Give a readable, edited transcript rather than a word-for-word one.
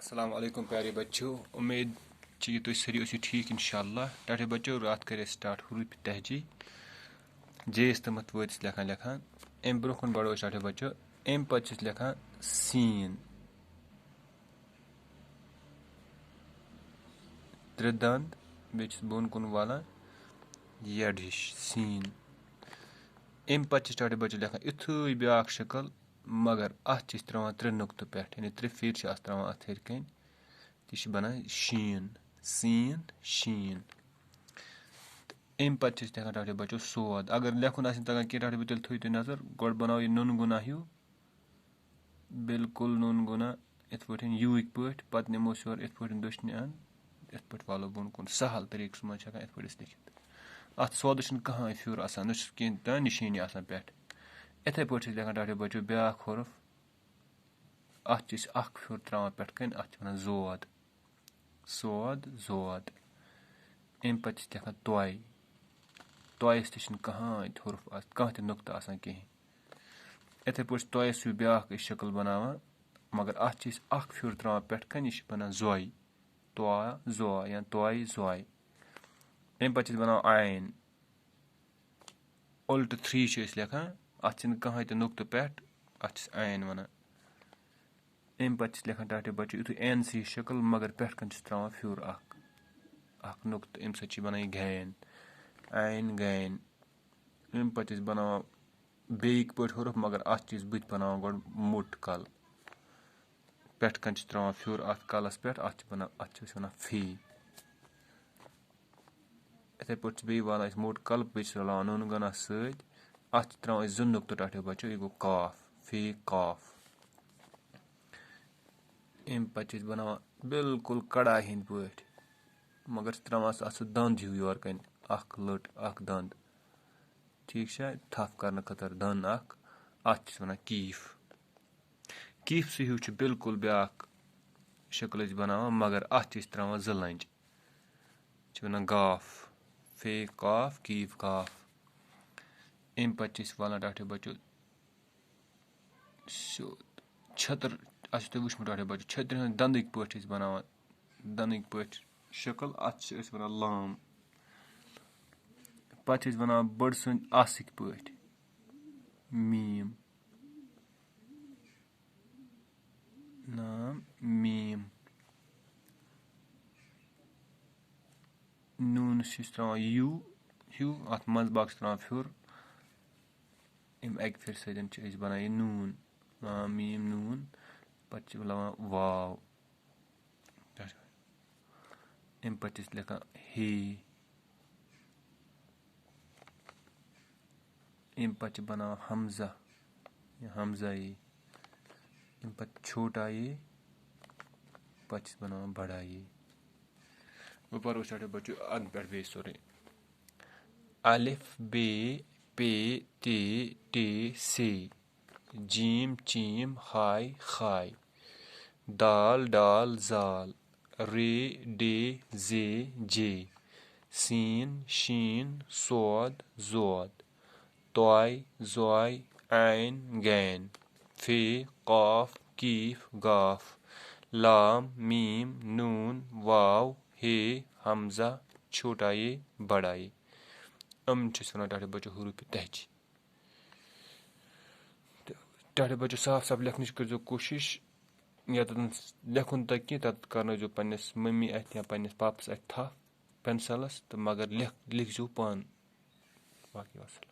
अस्सलाम वालेकुम प्यारे बच्चों, उम्मीद कि तुम सारी उसी ठीक इंशाल्लाह। टाटे बच्चों रात करे स्टार्ट हरूफ तहजी जेस तमत वो लेखान लेखान अम ब्रोह बढ़ो टाटे बच्चों अम पे लेखान सीन त्रे दंद बे बोन कुन वालान यड हिश सीन अम पे टाटे बच्चों लेखान इथुई ब्या शक्ल मगर अत त्रावान त्रे नुक्त पे यानी त्रे फिर त्रावान अत हरकन तह बनान शीन सीन शीन। अम पे लेखान टाटे बच्चों सोद अगर लेखुन तगान कह टाटे बच्चों थो तुम नजर गोड बनाओ यह नुन गुना हूँ बिल्कुल नुन गुना इत पे यूक पे पत नमो योर इत पे दशने अन इत पे वालो बोन कुन सहल तरीक मज इत पे लिखित अत सोद कहें फ्यूर आसान न कह निशानी आसान पे इथे पे लेखान टाटे बच्चों ब्या हरूफ अत फ्यूर त्रावान पे कन अत वन जोद सोद जोद। अम पे लेखान तोय तोयस तह कहें हरूफ कह नुक्त आसान कहें इथे पे तोयस ब्या शक्ल बनावान मगर अत फ्यूर त्रावान पे कन यह बनान जोय तो जो या तोय जोय। अम पे बनाओ आयन उल्ट 3 लेखान अत कहें नुक्त पे अत आयन वन। अम पे लेखान टाटे बच्चों यु एन सी शक्ल मगर पे कन त्रावान फ्यूर नुक्त अम सत बनान गैन आयन गैन। अम पे बनावान बेक पे हरूफ मगर अत बुत बनावान गोड मोट कल पे कन त्रावान फ्यूर अत कलस पे अत वन फी। इथे पे बे वालान मोट कल बे रलावान नुन गना सत अत त्रावान जो नुक्त टाटे बच्चों यह गो काफ फी काफ। अम पे बनावान बिल्कुल कड़ा हिंद पे मगर त्रावान अत दंद हूँ योर कन लट दंद ठीक थप कर खतर दन अत वन कीफ कीफ हूँ बिल्कुल ब्या शक्ल बनावान मगर अत त्रावान जो लंज वन गाफ फे काफ कीफ काफ। अम पे वालान टाटे बच्चों छत्र तुम वुचमुत टाटे बच्चों छत्र हंद दंदक पे बनावान दंदक पे शक्ल अत वन लाम पे बनावान बड़ सद आसक पे मीम नाम मीम नून त्रावान यू हूँ अत मज बाग त्रावान फ्यूर अम अक फिर सत बनान यह नून मीम नून पे लावान वाव अम पे लेखान हे अम पे बनावान हमजा हमजा ये अम पे छोटा ये पे बनावान बड़ा ये। वो परो टाटे बच्चों अन पे बे सोरे अलिफ बे पे ते टे से जीम चीम हाय खाय दाल डाल जाल रे डे जे जे सीन शीन सोद जोद तोय जोय आयन गैन फे काफ कीफ गाफ लाम मीम नून वाव हे हमजा छोटा ये बड़ा ये। अम वन टाटे बच्चों हरूफ तहजी। टाटे बच्चों साफ साफ लिखन कर कोशिश या लेखुन तक कह तत कर पन्नस मम्मी अथ या पन्नस पापस अथ थप पेंसिलस तो मगर लिख जो पान बाकी वसलम।